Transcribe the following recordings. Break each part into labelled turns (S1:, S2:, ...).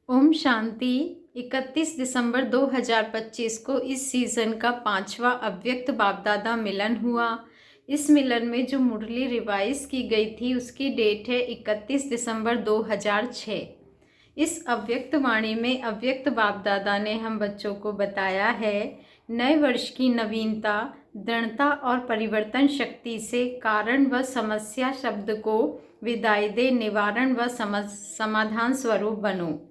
S1: ओम शांति। 31 दिसंबर 2025 को इस सीज़न का 5वां अव्यक्त बाप-दादा मिलन हुआ। इस मिलन में जो मुरली रिवाइज की गई थी उसकी डेट है 31 दिसंबर 2006। इस अव्यक्त वाणी में अव्यक्त बाप-दादा ने हम बच्चों को बताया है, नए वर्ष की नवीनता, दृढ़ता और परिवर्तन शक्ति से कारण व समस्या शब्द को विदाई दे, निवारण व समाधान स्वरूप बनो।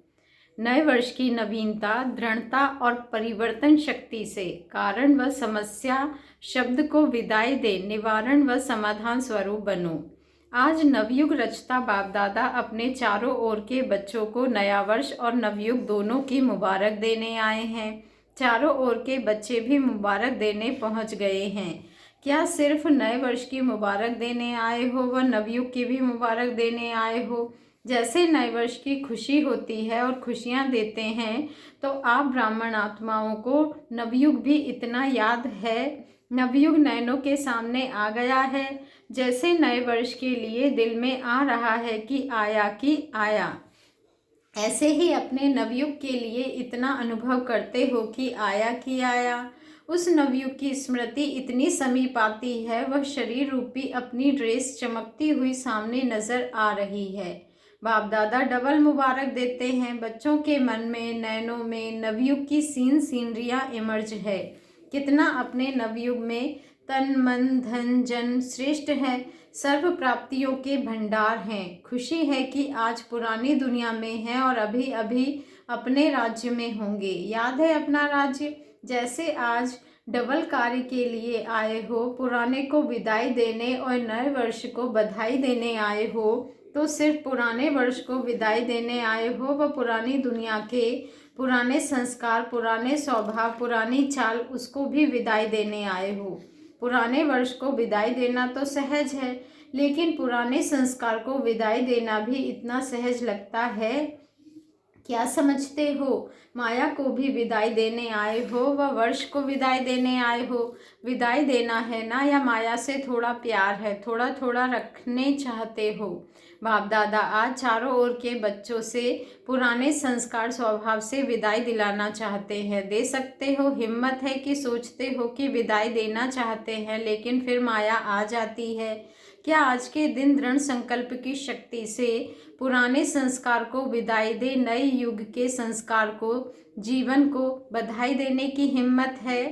S1: नए वर्ष की नवीनता, दृढ़ता और परिवर्तन शक्ति से कारण व समस्या शब्द को विदाई दे, निवारण व समाधान स्वरूप बनो। आज नवयुग रचता बाप दादा अपने चारों ओर के बच्चों को नया वर्ष और नवयुग दोनों की मुबारक देने आए हैं। चारों ओर के बच्चे भी मुबारक देने पहुंच गए हैं। क्या सिर्फ नए वर्ष की मुबारक देने आए हो व नवयुग की भी मुबारक देने आए हो? जैसे नए वर्ष की खुशी होती है और खुशियां देते हैं, तो आप ब्राह्मण आत्माओं को नवयुग भी इतना याद है। नवयुग नयनों के सामने आ गया है। जैसे नए वर्ष के लिए दिल में आ रहा है कि आया, ऐसे ही अपने नवयुग के लिए इतना अनुभव करते हो कि आया। उस नवयुग की स्मृति इतनी समीप आती है, वह शरीर रूपी अपनी ड्रेस चमकती हुई सामने नजर आ रही है। बाप दादा डबल मुबारक देते हैं। बच्चों के मन में, नैनों में नवयुग की सीनरियां इमर्ज है। कितना अपने नवयुग में तन मन धन जन श्रेष्ठ है, सर्व प्राप्तियों के भंडार हैं। खुशी है कि आज पुरानी दुनिया में हैं और अभी अभी अपने राज्य में होंगे। याद है अपना राज्य? जैसे आज डबल कार्य के लिए आए हो, पुराने को विदाई देने और नए वर्ष को बधाई देने आए हो, तो सिर्फ पुराने वर्ष को विदाई देने आए हो व पुरानी दुनिया के पुराने संस्कार, पुराने स्वभाव, पुरानी चाल, उसको भी विदाई देने आए हो। पुराने वर्ष को विदाई देना तो सहज है, लेकिन पुराने संस्कार को विदाई देना भी इतना सहज लगता है? क्या समझते हो? माया को भी विदाई देने आए हो व वर्ष को विदाई देने आए हो। विदाई देना है ना, या माया से थोड़ा प्यार है, थोड़ा थोड़ा रखने चाहते हो? बाप दादा आज चारों ओर के बच्चों से पुराने संस्कार स्वभाव से विदाई दिलाना चाहते हैं। दे सकते हो? हिम्मत है कि सोचते हो कि विदाई देना चाहते हैं, लेकिन फिर माया आ जाती है। क्या आज के दिन दृढ़ संकल्प की शक्ति से पुराने संस्कार को विदाई दे, नए युग के संस्कार को, जीवन को बधाई देने की हिम्मत है?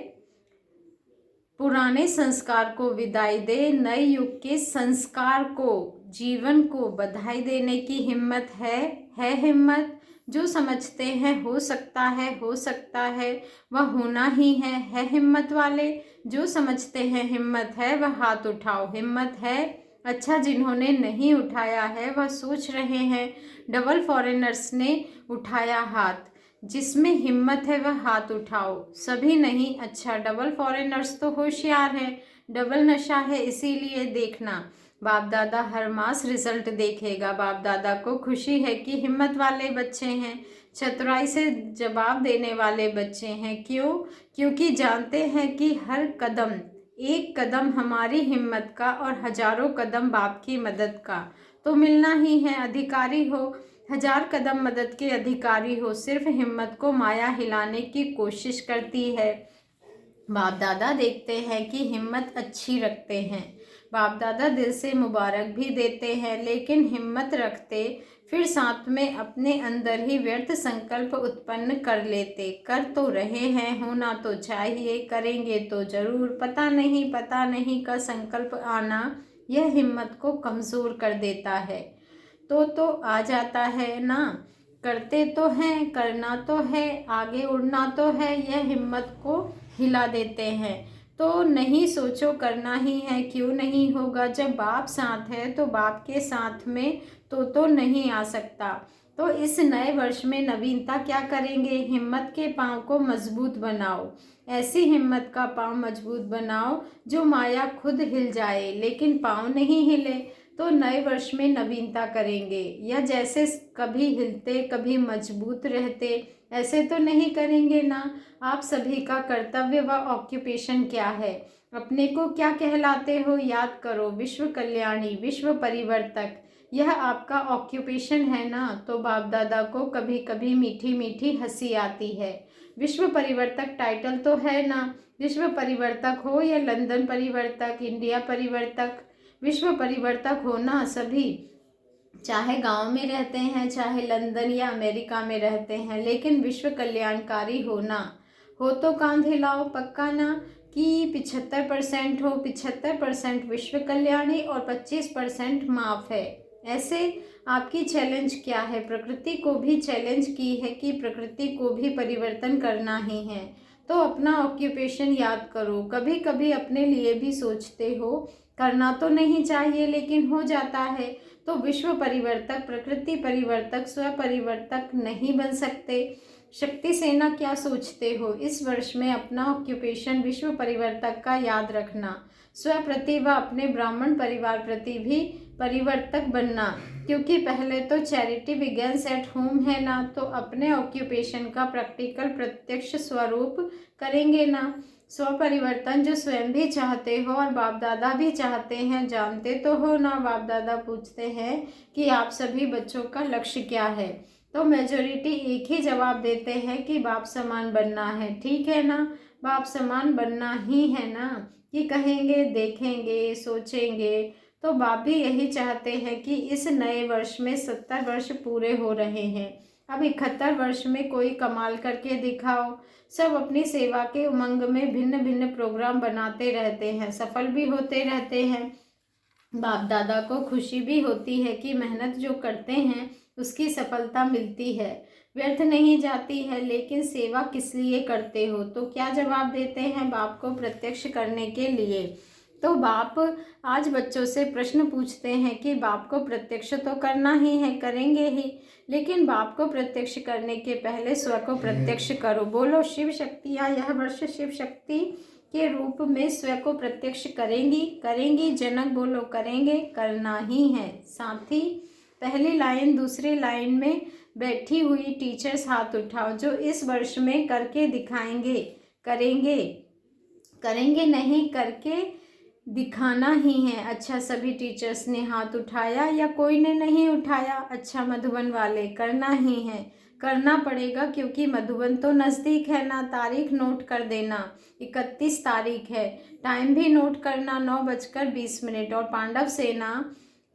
S1: पुराने संस्कार को विदाई दे, नए युग के संस्कार को, जीवन को बधाई देने की हिम्मत है हिम्मत? जो समझते हैं हो सकता है, वह होना ही है हिम्मत वाले? जो समझते हैं हिम्मत है, वह हाथ उठाओ। हिम्मत है? अच्छा, जिन्होंने नहीं उठाया है वह सोच रहे हैं। डबल फॉरेनर्स ने उठाया हाथ। जिसमें हिम्मत है वह हाथ उठाओ। सभी नहीं। अच्छा, डबल फॉरेनर्स तो होशियार है, डबल नशा है, इसीलिए देखना बाप दादा हर मास रिजल्ट देखेगा। बाप दादा को खुशी है कि हिम्मत वाले बच्चे हैं, चतुराई से जवाब देने वाले बच्चे हैं। क्यों? क्योंकि जानते हैं कि हर कदम, एक कदम हमारी हिम्मत का और हजारों कदम बाप की मदद का तो मिलना ही है। अधिकारी हो, 1000 कदम मदद के अधिकारी हो, सिर्फ हिम्मत को माया हिलाने की कोशिश करती है। बाप दादा देखते हैं कि हिम्मत अच्छी रखते हैं। बाप दादा दिल से मुबारक भी देते हैं, लेकिन हिम्मत रखते फिर साथ में अपने अंदर ही व्यर्थ संकल्प उत्पन्न कर लेते। कर तो रहे हैं, होना तो चाहिए, करेंगे तो जरूर, पता नहीं का संकल्प आना यह हिम्मत को कमज़ोर कर देता है। तो आ जाता है ना। करते तो हैं, करना तो है, आगे उड़ना तो है, यह हिम्मत को हिला देते हैं। तो नहीं, सोचो करना ही है, क्यों नहीं होगा? जब बाप साथ है तो बाप के साथ में तो नहीं आ सकता। तो इस नए वर्ष में नवीनता क्या करेंगे? हिम्मत के पांव को मजबूत बनाओ। ऐसी हिम्मत का पांव मजबूत बनाओ जो माया खुद हिल जाए, लेकिन पांव नहीं हिले। तो नए वर्ष में नवीनता करेंगे, या जैसे कभी हिलते कभी मजबूत रहते, ऐसे तो नहीं करेंगे ना। आप सभी का कर्तव्य व ऑक्यूपेशन क्या है? अपने को क्या कहलाते हो? याद करो, विश्व कल्याणी, विश्व परिवर्तक, यह आपका ऑक्यूपेशन है ना, तो बाप दादा को कभी कभी मीठी मीठी हंसी आती है। विश्व परिवर्तक टाइटल तो है ना, विश्व परिवर्तक हो या लंदन परिवर्तक, इंडिया परिवर्तक, विश्व परिवर्तक हो ना सभी, चाहे गांव में रहते हैं, चाहे लंदन या अमेरिका में रहते हैं, लेकिन विश्व कल्याणकारी होना हो तो कांध हिलाओ पक्का ना, कि 75% हो, 75% विश्व कल्याणी और 25% माफ है। ऐसे आपकी चैलेंज क्या है? प्रकृति को भी चैलेंज की है कि प्रकृति को भी परिवर्तन करना ही है। तो अपना ऑक्यूपेशन याद करो। कभी कभी अपने लिए भी सोचते हो, करना तो नहीं चाहिए लेकिन हो जाता है। तो विश्व परिवर्तक, प्रकृति परिवर्तक, स्व परिवर्तक नहीं बन सकते। शक्ति सेना क्या सोचते हो? इस वर्ष में अपना ऑक्यूपेशन विश्व परिवर्तक का याद रखना। स्व प्रति व अपने ब्राह्मण परिवार प्रति भी परिवर्तक बनना, क्योंकि पहले तो चैरिटी बिगेन्स एट होम है ना, तो अपने ऑक्यूपेशन का प्रैक्टिकल प्रत्यक्ष स्वरूप करेंगे ना। स्व परिवर्तन जो स्वयं भी चाहते हो और बाप दादा भी चाहते हैं, जानते तो हो ना। बाप दादा पूछते हैं कि आप सभी बच्चों का लक्ष्य क्या है, तो मेजोरिटी एक ही जवाब देते हैं कि बाप समान बनना है। ठीक है ना, बाप समान बनना ही है ना, कि कहेंगे, देखेंगे, सोचेंगे। तो बाप भी यही चाहते हैं कि इस नए वर्ष में 70 वर्ष पूरे हो रहे हैं, अब 71 वर्ष में कोई कमाल करके दिखाओ। सब अपनी सेवा के उमंग में भिन्न भिन्न प्रोग्राम बनाते रहते हैं, सफल भी होते रहते हैं। बाप दादा को खुशी भी होती है कि मेहनत जो करते हैं उसकी सफलता मिलती है, व्यर्थ नहीं जाती है। लेकिन सेवा किस लिए करते हो? तो क्या जवाब देते हैं? बाप को प्रत्यक्ष करने के लिए। तो बाप आज बच्चों से प्रश्न पूछते हैं कि बाप को प्रत्यक्ष तो करना ही है, करेंगे ही, लेकिन बाप को प्रत्यक्ष करने के पहले स्व को प्रत्यक्ष करो। बोलो, शिव शक्तियाँ यह वर्ष शिव शक्ति के रूप में स्व को प्रत्यक्ष करेंगी, करेंगी। जनक बोलो, करेंगे, करना ही है। साथी पहली लाइन दूसरी लाइन में बैठी हुई टीचर्स हाथ उठाओ, जो इस वर्ष में करके दिखाएंगे। करेंगे, करेंगे नहीं, करके दिखाना ही है। अच्छा, सभी टीचर्स ने हाथ उठाया या कोई ने नहीं उठाया? अच्छा, मधुबन वाले, करना ही है, करना पड़ेगा, क्योंकि मधुबन तो नज़दीक है ना। तारीख नोट कर देना, 31 तारीख है। टाइम भी नोट करना, 9:20। और पांडव सेना,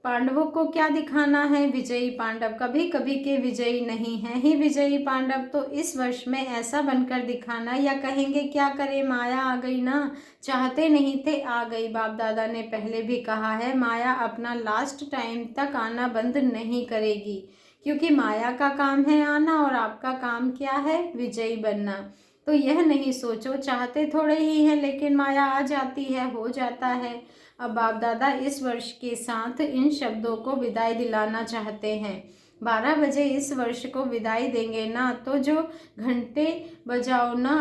S1: पांडवों को क्या दिखाना है? विजयी पांडव। कभी कभी के विजयी नहीं है ही विजयी पांडव। तो इस वर्ष में ऐसा बनकर दिखाना, या कहेंगे क्या करें, माया आ गई ना, चाहते नहीं थे आ गई। बाप दादा ने पहले भी कहा है, माया अपना लास्ट टाइम तक आना बंद नहीं करेगी, क्योंकि माया का काम है आना और आपका काम क्या है? विजयी बनना। तो यह नहीं सोचो, चाहते थोड़े ही हैं लेकिन माया आ जाती है, हो जाता है। अब बाप दादा इस वर्ष के साथ इन शब्दों को विदाई दिलाना चाहते हैं। 12 बजे इस वर्ष को विदाई देंगे ना, तो जो घंटे बजाओ ना,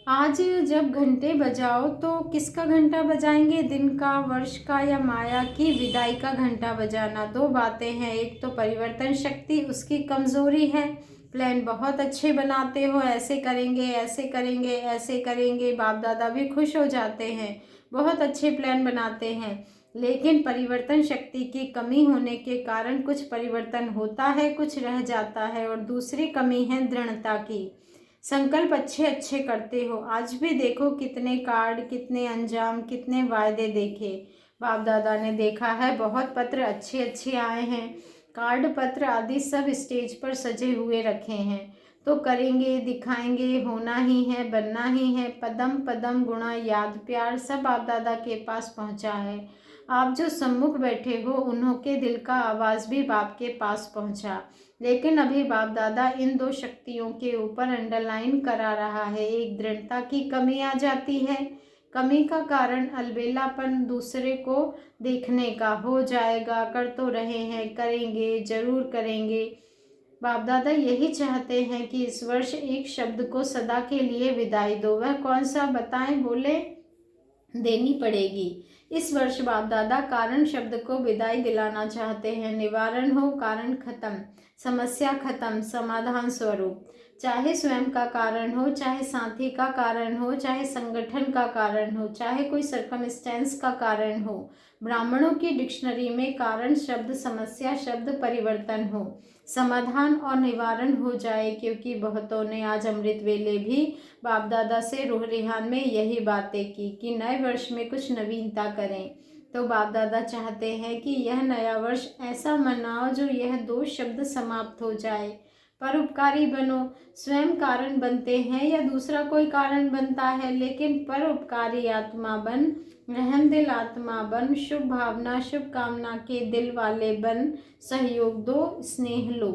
S1: आज जब घंटे बजाओ तो किसका घंटा बजाएंगे? दिन का, वर्ष का, या माया की विदाई का घंटा बजाना? दो बातें हैं, एक तो परिवर्तन शक्ति, उसकी कमजोरी है। प्लान बहुत अच्छे बनाते हो, ऐसे करेंगे, ऐसे करेंगे, ऐसे करेंगे, बाप दादा भी खुश हो जाते हैं, बहुत अच्छे प्लान बनाते हैं। लेकिन परिवर्तन शक्ति की कमी होने के कारण कुछ परिवर्तन होता है, कुछ रह जाता है। और दूसरी कमी है दृढ़ता की। संकल्प अच्छे अच्छे करते हो, आज भी देखो कितने कार्ड, कितने अंजाम, कितने वायदे देखे। बाप दादा ने देखा है, बहुत पत्र अच्छे अच्छे आए हैं, कार्ड पत्र आदि सब स्टेज पर सजे हुए रखे हैं। तो करेंगे, दिखाएंगे, होना ही है, बनना ही है। पदम पदम गुणा याद प्यार सब बाप दादा के पास पहुंचा है। आप जो सम्मुख बैठे हो, उन्हों के दिल का आवाज़ भी बाप के पास पहुंचा। लेकिन अभी बाप दादा इन दो शक्तियों के ऊपर अंडरलाइन करा रहा है। एक, दृढ़ता की कमी आ जाती है। कमी का कारण अलबेलापन, दूसरे को देखने का। हो जाएगा, कर तो रहे हैं, करेंगे, जरूर करेंगे। बाप दादा यही चाहते हैं कि इस वर्ष एक शब्द को सदा के लिए विदाई दो। वह कौन सा बताएं? बोले, देनी पड़ेगी। इस वर्ष बाप दादा कारण शब्द को विदाई दिलाना चाहते हैं। निवारण हो, कारण खत्म। समस्या खत्म, समाधान स्वरूप। चाहे स्वयं का कारण हो, चाहे साथी का कारण हो, चाहे संगठन का कारण हो, चाहे कोई सर्कमस्टेंस का कारण हो, ब्राह्मणों की डिक्शनरी में कारण शब्द समस्या शब्द परिवर्तन हो, समाधान और निवारण हो जाए। क्योंकि बहुतों ने आज अमृत वेले भी बाप दादा से रूह रिहान में यही बातें की कि नए वर्ष में कुछ नवीनता करें। तो बाप दादा चाहते हैं कि यह नया वर्ष ऐसा मनाओ जो यह दो शब्द समाप्त हो जाए। परोपकारी बनो। स्वयं कारण बनते हैं या दूसरा कोई कारण बनता है, लेकिन परोपकारी आत्मा बन, रहमदिल आत्मा बन, शुभ भावना शुभ कामना के दिल वाले बन, सहयोग दो, स्नेह लो।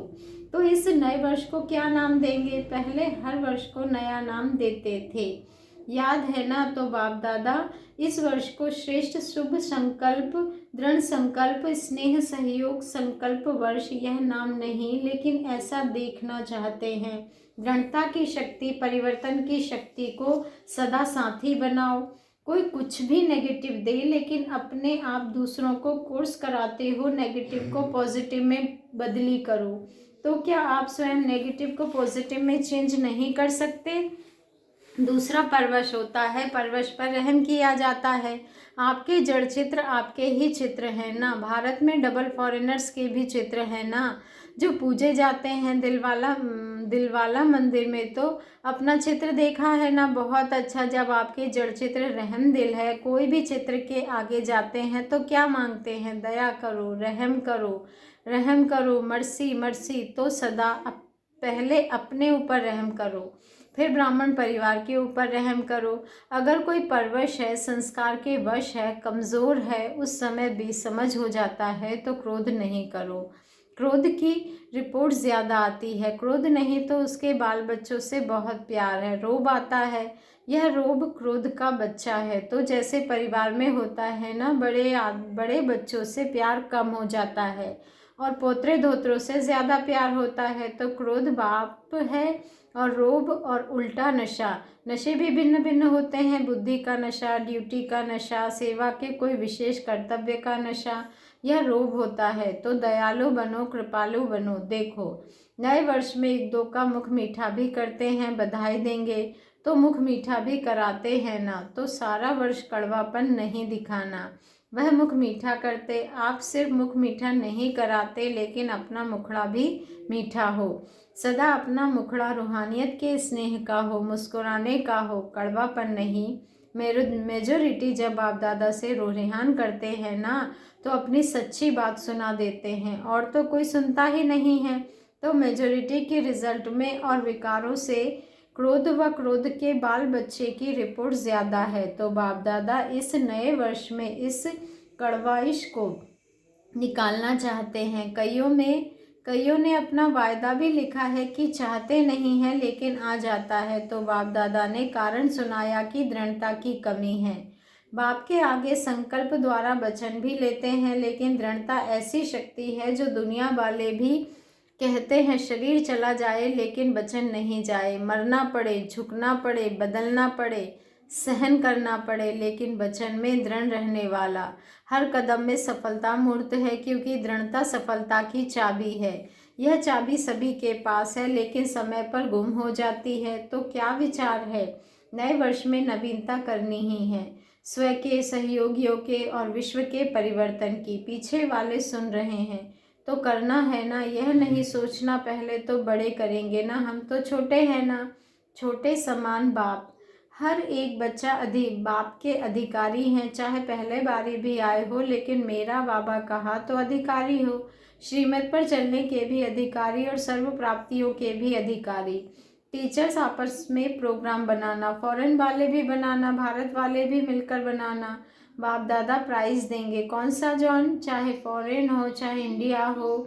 S1: तो इस नए वर्ष को क्या नाम देंगे? पहले हर वर्ष को नया नाम देते थे, याद है ना? तो बाप दादा इस वर्ष को श्रेष्ठ शुभ संकल्प, दृढ़ संकल्प, स्नेह सहयोग संकल्प वर्ष यह नाम नहीं, लेकिन ऐसा देखना चाहते हैं। दृढ़ता की शक्ति, परिवर्तन की शक्ति को सदा साथी बनाओ। कोई कुछ भी नेगेटिव दे, लेकिन अपने आप दूसरों को कोर्स कराते हो नेगेटिव को पॉजिटिव में बदली करो। तो क्या आप स्वयं नेगेटिव को पॉजिटिव में चेंज नहीं कर सकते? दूसरा परवश होता है, परवश पर रहम किया जाता है। आपके जड़ चित्र आपके ही चित्र हैं ना। भारत में डबल फॉरेनर्स के भी चित्र हैं ना, जो पूजे जाते हैं दिलवाला मंदिर में। तो अपना चित्र देखा है ना, बहुत अच्छा। जब आपके जड़ चित्र रहम दिल है, कोई भी चित्र के आगे जाते हैं तो क्या मांगते हैं? दया करो, रहम करो, रहम करो, मर्सी मर्सी। तो सदा पहले अपने ऊपर रहम करो, फिर ब्राह्मण परिवार के ऊपर रहम करो। अगर कोई परवश है, संस्कार के वश है, कमज़ोर है, उस समय बेसमझ हो जाता है तो क्रोध नहीं करो। क्रोध की रिपोर्ट ज़्यादा आती है। क्रोध नहीं तो उसके बाल बच्चों से बहुत प्यार है। रोब आता है, यह रोब क्रोध का बच्चा है। तो जैसे परिवार में होता है ना, बड़े बच्चों से प्यार कम हो जाता है और पोतरे धोत्रों से ज़्यादा प्यार होता है। तो क्रोध बाप है और रोब और उल्टा नशा। नशे भी भिन्न भिन्न होते हैं। बुद्धि का नशा, ड्यूटी का नशा, सेवा के कोई विशेष कर्तव्य का नशा, यह रोब होता है। तो दयालु बनो, कृपालु बनो। देखो, नए वर्ष में एक दो का मुख मीठा भी करते हैं, बधाई देंगे तो मुख मीठा भी कराते हैं ना। तो सारा वर्ष कड़वापन नहीं दिखाना, वह मुख मीठा करते। आप सिर्फ मुख मीठा नहीं कराते, लेकिन अपना मुखड़ा भी मीठा हो। सदा अपना मुखड़ा रूहानियत के स्नेह का हो, मुस्कुराने का हो, कड़वापन नहीं। मेजोरिटी जब बाप दादा से रोरेहान करते हैं ना, तो अपनी सच्ची बात सुना देते हैं, और तो कोई सुनता ही नहीं है। तो मेजोरिटी के रिजल्ट में और विकारों से क्रोध व क्रोध के बाल बच्चे की रिपोर्ट ज़्यादा है। तो बाप दादा इस नए वर्ष में इस कड़वाइश को निकालना चाहते हैं। कईयों ने अपना वायदा भी लिखा है कि चाहते नहीं हैं, लेकिन आ जाता है। तो बाप दादा ने कारण सुनाया कि दृढ़ता की कमी है। बाप के आगे संकल्प द्वारा वचन भी लेते हैं, लेकिन दृढ़ता ऐसी शक्ति है जो दुनिया वाले भी कहते हैं शरीर चला जाए लेकिन वचन नहीं जाए। मरना पड़े, झुकना पड़े, बदलना पड़े, सहन करना पड़े, लेकिन वचन में दृढ़ रहने वाला हर कदम में सफलता मूर्त है। क्योंकि दृढ़ता सफलता की चाबी है। यह चाबी सभी के पास है, लेकिन समय पर गुम हो जाती है। तो क्या विचार है? नए वर्ष में नवीनता करनी ही है, स्वयं के, सहयोगियों के और विश्व के परिवर्तन की। पीछे वाले सुन रहे हैं तो करना है ना। यह नहीं सोचना पहले तो बड़े करेंगे ना, हम तो छोटे हैं ना। छोटे समान बाप, हर एक बच्चा बाप के अधिकारी हैं, चाहे पहले बारी भी आए हो, लेकिन मेरा बाबा कहा तो अधिकारी हो। श्रीमत पर चलने के भी अधिकारी और सर्व प्राप्तियों के भी अधिकारी। टीचर्स आपस में प्रोग्राम बनाना, फॉरेन वाले भी बनाना, भारत वाले भी मिलकर बनाना। बाप दादा प्राइज़ देंगे। कौन सा जॉन, चाहे फॉरेन हो चाहे इंडिया हो,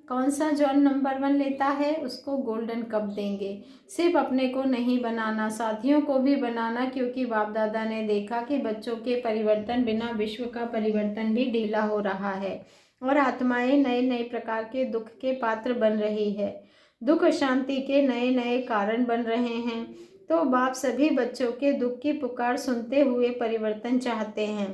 S1: कौन सा जॉन नंबर 1 लेता है उसको गोल्डन कप देंगे। सिर्फ अपने को नहीं बनाना, साथियों को भी बनाना। क्योंकि बाप दादा ने देखा कि बच्चों के परिवर्तन बिना विश्व का परिवर्तन भी ढीला हो रहा है और आत्माएं नए नए प्रकार के दुख के पात्र बन रही है। दुख अशांति के नए नए कारण बन रहे हैं। तो बाप सभी बच्चों के दुख की पुकार सुनते हुए परिवर्तन चाहते हैं।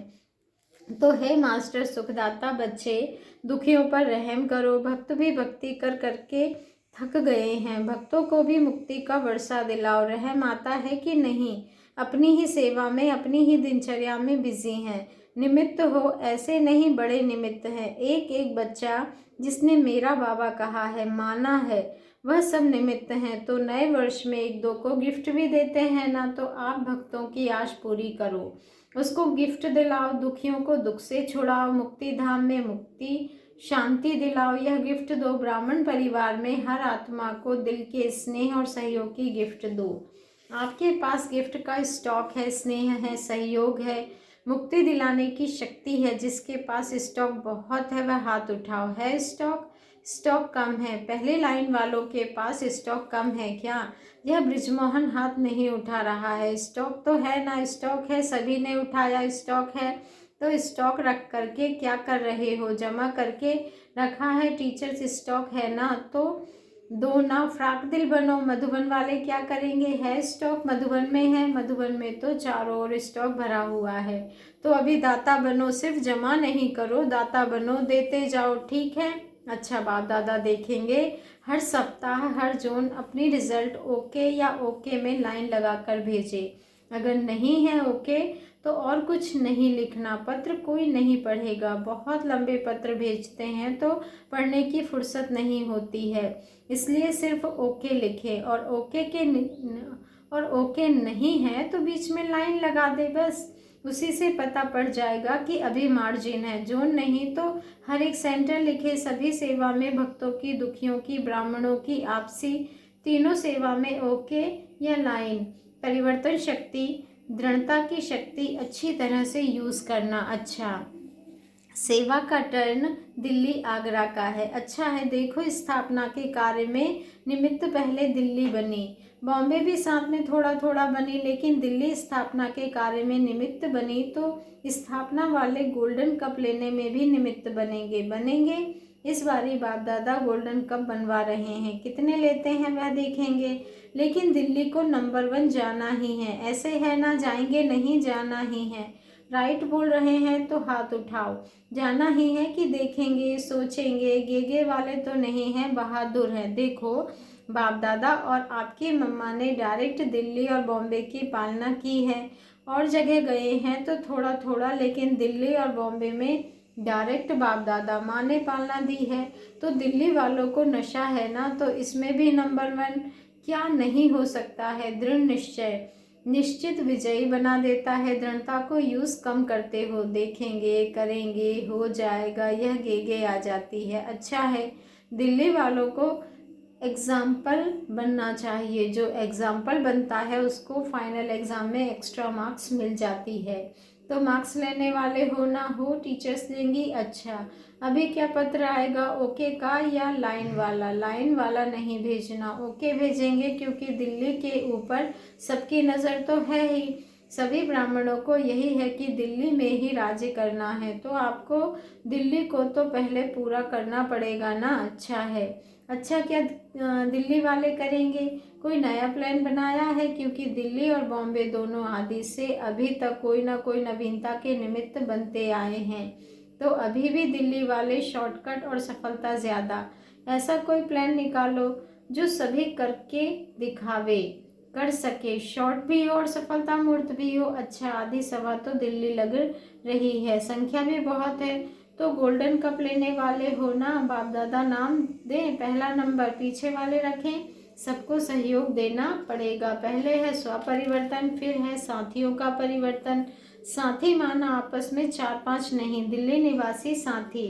S1: तो हे मास्टर सुखदाता बच्चे, दुखियों पर रहम करो। भक्त भी भक्ति कर करके थक गए हैं, भक्तों को भी मुक्ति का वर्षा दिलाओ। रहम आता है कि नहीं? अपनी ही सेवा में, अपनी ही दिनचर्या में बिजी हैं। निमित्त हो ऐसे नहीं, बड़े निमित्त हैं। एक एक बच्चा जिसने मेरा बाबा कहा है, माना है, वह सब निमित्त हैं। तो नए वर्ष में एक दो को गिफ्ट भी देते हैं ना, तो आप भक्तों की आश पूरी करो, उसको गिफ्ट दिलाओ, दुखियों को दुख से छुड़ाओ, मुक्ति धाम में मुक्ति शांति दिलाओ। यह गिफ्ट दो ब्राह्मण परिवार में हर आत्मा को दिल के स्नेह और सहयोग की गिफ्ट दो। आपके पास गिफ्ट का स्टॉक है, स्नेह है, सहयोग है, मुक्ति दिलाने की शक्ति है। जिसके पास स्टॉक बहुत है वह हाथ उठाओ। है स्टॉक? स्टॉक कम है। पहली लाइन वालों के पास स्टॉक कम है क्या? यह ब्रिजमोहन हाथ नहीं उठा रहा है। स्टॉक तो है ना, स्टॉक है, सभी ने उठाया। स्टॉक है तो स्टॉक रख करके क्या कर रहे हो? जमा करके रखा है। टीचर्स स्टॉक है ना, तो दो ना, फ्राक दिल बनो। मधुबन वाले क्या करेंगे? है स्टॉक, मधुबन में है, मधुबन में तो चारों ओर स्टॉक भरा हुआ है। तो अभी दाता बनो, सिर्फ जमा नहीं करो, दाता बनो, देते जाओ। ठीक है? अच्छा बाप दादा देखेंगे हर सप्ताह हर जोन अपनी रिजल्ट ओके या ओके में लाइन लगाकर भेजे। अगर नहीं है ओके तो और कुछ नहीं लिखना। पत्र कोई नहीं पढ़ेगा, बहुत लंबे पत्र भेजते हैं तो पढ़ने की फुर्सत नहीं होती है, इसलिए सिर्फ ओके लिखे। और ओके नहीं है तो बीच में लाइन लगा दे बस, उसी से पता पड़ जाएगा कि अभी मार्जिन है। जोन नहीं तो हर एक सेंटर लिखे। सभी सेवा में, भक्तों की, दुखियों की, ब्राह्मणों की, आपसी, तीनों सेवा में ओके या लाइन। परिवर्तन शक्ति, दृढ़ता की शक्ति अच्छी तरह से यूज़ करना। अच्छा, सेवा का टर्न दिल्ली आगरा का है। अच्छा है, देखो स्थापना के कार्य में निमित्त पहले दिल्ली बनी, बॉम्बे भी साथ में थोड़ा थोड़ा बनी, लेकिन दिल्ली स्थापना के कार्य में निमित्त बनी, तो स्थापना वाले गोल्डन कप लेने में भी निमित्त बनेंगे। इस बारी बाप दादा गोल्डन कप बनवा रहे हैं, कितने लेते हैं वह देखेंगे, लेकिन दिल्ली को नंबर 1 जाना ही है। ऐसे है ना, जाएंगे नहीं, जाना ही है। राइट बोल रहे हैं तो हाथ उठाओ। जाना ही है कि देखेंगे, सोचेंगे? गेगे वाले तो नहीं हैं, बहादुर हैं। देखो बाप दादा और आपकी मम्मा ने डायरेक्ट दिल्ली और बॉम्बे की पालना की है, और जगह गए हैं तो थोड़ा थोड़ा, लेकिन दिल्ली और बॉम्बे में डायरेक्ट बाप दादा माँ ने पालना दी है। तो दिल्ली वालों को नशा है ना, तो इसमें भी नंबर 1 क्या नहीं हो सकता है। दृढ़ निश्चय निश्चित विजयी बना देता है। दृढ़ता को यूज कम करते हो, देखेंगे, करेंगे, हो जाएगा, यह गेगे आ जाती है। अच्छा है, दिल्ली वालों को एग्जाम्पल बनना चाहिए। जो एग्जाम्पल बनता है उसको फाइनल एग्जाम में एक्स्ट्रा मार्क्स मिल जाती है। तो मार्क्स लेने वाले हो ना हो, टीचर्स देंगी। अच्छा, अभी क्या पत्र आएगा, ओके का या लाइन वाला? लाइन वाला नहीं भेजना, ओके भेजेंगे, क्योंकि दिल्ली के ऊपर सबकी नज़र तो है ही। सभी ब्राह्मणों को यही है कि दिल्ली में ही राज्य करना है, तो आपको दिल्ली को तो पहले पूरा करना पड़ेगा ना। अच्छा है। अच्छा, क्या दिल्ली वाले करेंगे? कोई नया प्लान बनाया है? क्योंकि दिल्ली और बॉम्बे दोनों आदि से अभी तक कोई ना कोई नवीनता के निमित्त बनते आए हैं, तो अभी भी दिल्ली वाले शॉर्टकट और सफलता ज़्यादा। ऐसा कोई प्लान निकालो जो सभी करके दिखावे, कर सके, शॉर्ट भी हो और सफलता मूर्त भी हो। अच्छा, आधी सभा तो दिल्ली लग रही है, संख्या भी बहुत है, तो गोल्डन कप लेने वाले हो ना, बाप दादा नाम दें, पहला नंबर, पीछे वाले रखें। सबको सहयोग देना पड़ेगा। पहले है स्वपरिवर्तन, फिर है साथियों का परिवर्तन। साथी माना आपस में 4-5 नहीं, दिल्ली निवासी साथी।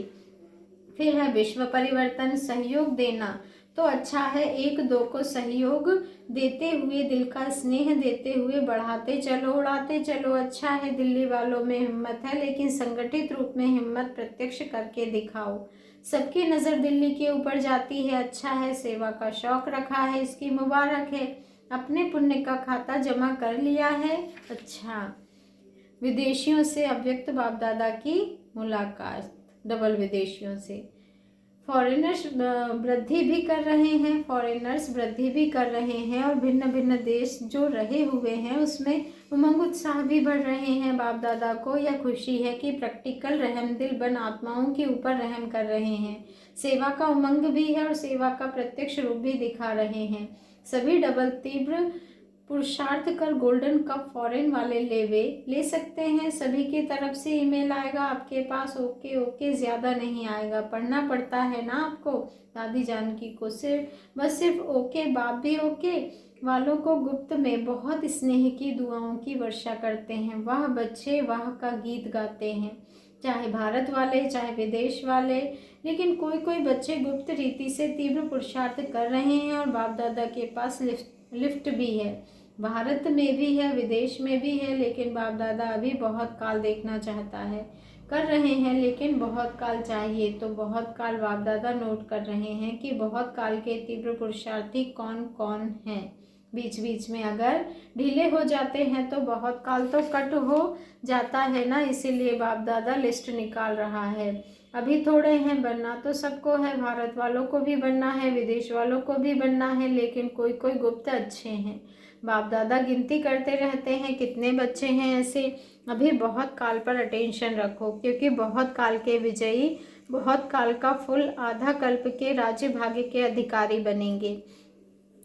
S1: फिर है विश्व परिवर्तन, सहयोग देना। तो अच्छा है, 1-2 को सहयोग देते हुए, दिल का स्नेह देते हुए बढ़ाते चलो, उड़ाते चलो। अच्छा है, दिल्ली वालों में हिम्मत है, लेकिन संगठित रूप में हिम्मत प्रत्यक्ष करके दिखाओ। सबकी नज़र दिल्ली के ऊपर जाती है। अच्छा है, सेवा का शौक रखा है, इसकी मुबारक है। अपने पुण्य का खाता जमा कर लिया है। अच्छा, विदेशियों से अव्यक्त बाप दादा की मुलाकात, डबल विदेशियों से। फॉरेनर्स वृद्धि भी कर रहे हैं, फॉरेनर्स वृद्धि भी कर रहे हैं और भिन्न भिन्न देश जो रहे हुए हैं उसमें उमंग उत्साह भी बढ़ रहे हैं। बाप दादा को यह खुशी है कि प्रैक्टिकल रहमदिल बन आत्माओं के ऊपर रहम कर रहे हैं। सेवा का उमंग भी है और सेवा का प्रत्यक्ष रूप भी दिखा रहे हैं। सभी डबल तीव्र पुरुषार्थ कर गोल्डन कप फॉरेन वाले ले सकते हैं। सभी की तरफ से ईमेल आएगा आपके पास। ओके ओके, ज़्यादा नहीं आएगा, पढ़ना पड़ता है ना आपको। दादी जानकी को सिर्फ ओके, बाप भी ओके वालों को गुप्त में बहुत स्नेह की दुआओं की वर्षा करते हैं। वह बच्चे वाह का गीत गाते हैं, चाहे भारत वाले चाहे विदेश वाले, लेकिन कोई कोई बच्चे गुप्त रीति से तीव्र पुरुषार्थ कर रहे हैं और बाप दादा के पास लिफ्ट भी है। भारत में भी है, विदेश में भी है, लेकिन बाप दादा अभी बहुत काल देखना चाहता है, कर रहे हैं, लेकिन बहुत काल चाहिए। तो बहुत काल बाप दादा नोट कर रहे हैं कि बहुत काल के तीव्र पुरुषार्थी कौन कौन हैं। बीच बीच में अगर ढीले हो जाते हैं तो बहुत काल तो कट हो जाता है ना, इसीलिए बाप दादा लिस्ट निकाल रहा है। अभी थोड़े हैं, बनना तो सबको है, भारत वालों को भी बनना है, विदेश वालों को भी बनना है, लेकिन कोई कोई गुप्त अच्छे हैं। बाप दादा गिनती करते रहते हैं कितने बच्चे हैं ऐसे। अभी बहुत काल पर अटेंशन रखो, क्योंकि बहुत काल के विजयी बहुत काल का फुल आधा कल्प के राज्य भाग्य के अधिकारी बनेंगे।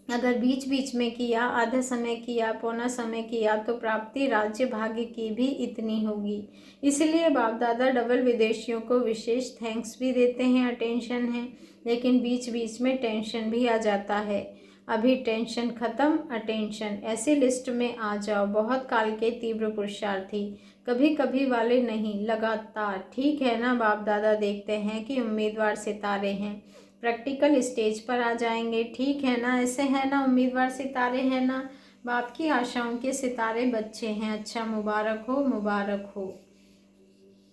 S1: अगर बीच बीच में किया, आधा समय किया, पौना समय किया, तो प्राप्ति राज्य भाग्य की भी इतनी होगी। इसलिए बाप दादा डबल विदेशियों को विशेष थैंक्स भी देते हैं, अटेंशन है, लेकिन बीच बीच में टेंशन भी आ जाता है। अभी टेंशन खत्म, अटेंशन, ऐसी लिस्ट में आ जाओ। बहुत काल के तीव्र पुरुषार्थी, कभी कभी वाले नहीं, लगातार, ठीक है ना। बाप दादा देखते हैं कि उम्मीदवार सितारे हैं, प्रैक्टिकल स्टेज पर आ जाएंगे, ठीक है ना। ऐसे है ना, उम्मीदवार सितारे हैं ना, बाप की आशाओं के सितारे बच्चे हैं। अच्छा, मुबारक हो, मुबारक हो।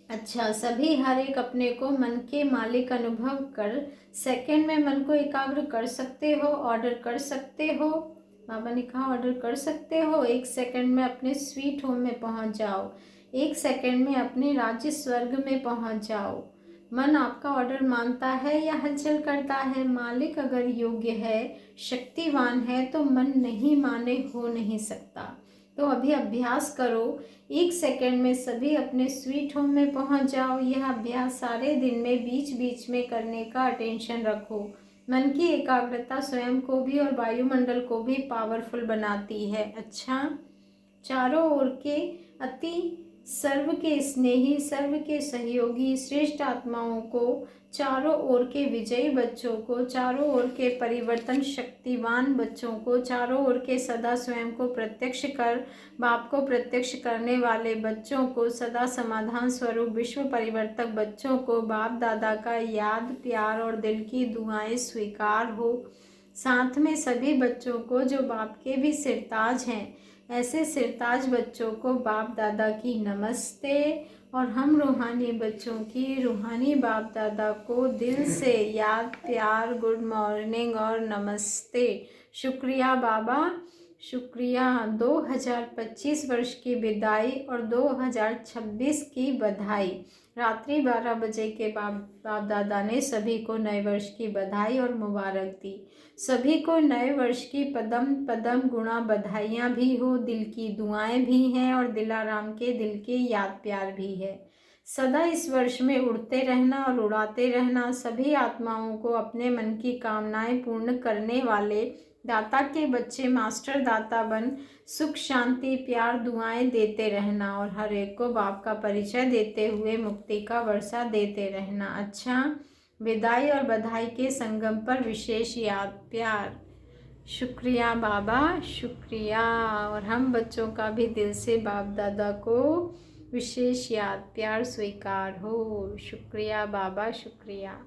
S1: अच्छा, सभी हर एक अपने को मन के मालिक अनुभव कर सेकंड में मन को एकाग्र कर सकते हो, ऑर्डर कर सकते हो। बाबा ने कहा ऑर्डर कर सकते हो। 1 सेकंड में अपने स्वीट होम में पहुंच जाओ, 1 सेकंड में अपने राज्य स्वर्ग में पहुंच जाओ। मन आपका ऑर्डर मानता है या हलचल करता है? मालिक अगर योग्य है, शक्तिवान है, तो मन नहीं माने हो नहीं सकता। तो अभी अभ्यास करो, 1 सेकंड में सभी अपने स्वीट होम में पहुंच जाओ। यह अभ्यास सारे दिन में बीच बीच में करने का अटेंशन रखो। मन की एकाग्रता स्वयं को भी और वायुमंडल को भी पावरफुल बनाती है। अच्छा, चारों ओर के अति सर्व के स्नेही, सर्व के सहयोगी श्रेष्ठ आत्माओं को, चारों ओर के विजयी बच्चों को, चारों ओर के परिवर्तन शक्तिवान बच्चों को, चारों ओर के सदा स्वयं को प्रत्यक्ष कर बाप को प्रत्यक्ष करने वाले बच्चों को, सदा समाधान स्वरूप विश्व परिवर्तक बच्चों को बाप दादा का याद, प्यार और दिल की दुआएं स्वीकार हो। साथ में सभी बच्चों को जो बाप के भी सिरताज हैं, ऐसे सिरताज बच्चों को बाप दादा की नमस्ते, और हम रूहानी बच्चों की रूहानी बाप दादा को दिल से याद, प्यार, गुड मॉर्निंग और नमस्ते। शुक्रिया बाबा, शुक्रिया। 2025 वर्ष की विदाई और 2026 की बधाई। रात्रि 12 बजे के बाप दादा ने सभी को नए वर्ष की बधाई और मुबारक दी। सभी को नए वर्ष की पदम पदम गुणा बधाइयाँ भी हो, दिल की दुआएं भी हैं और दिलाराम के दिल के याद प्यार भी है। सदा इस वर्ष में उड़ते रहना और उड़ाते रहना। सभी आत्माओं को अपने मन की कामनाएं पूर्ण करने वाले दाता के बच्चे मास्टर दाता बन सुख, शांति, प्यार, दुआएं देते रहना और हर एक को बाप का परिचय देते हुए मुक्ति का वर्षा देते रहना। अच्छा, विदाई और बधाई के संगम पर विशेष याद, प्यार। शुक्रिया बाबा, शुक्रिया। और हम बच्चों का भी दिल से बाप दादा को विशेष याद, प्यार स्वीकार हो। शुक्रिया बाबा, शुक्रिया।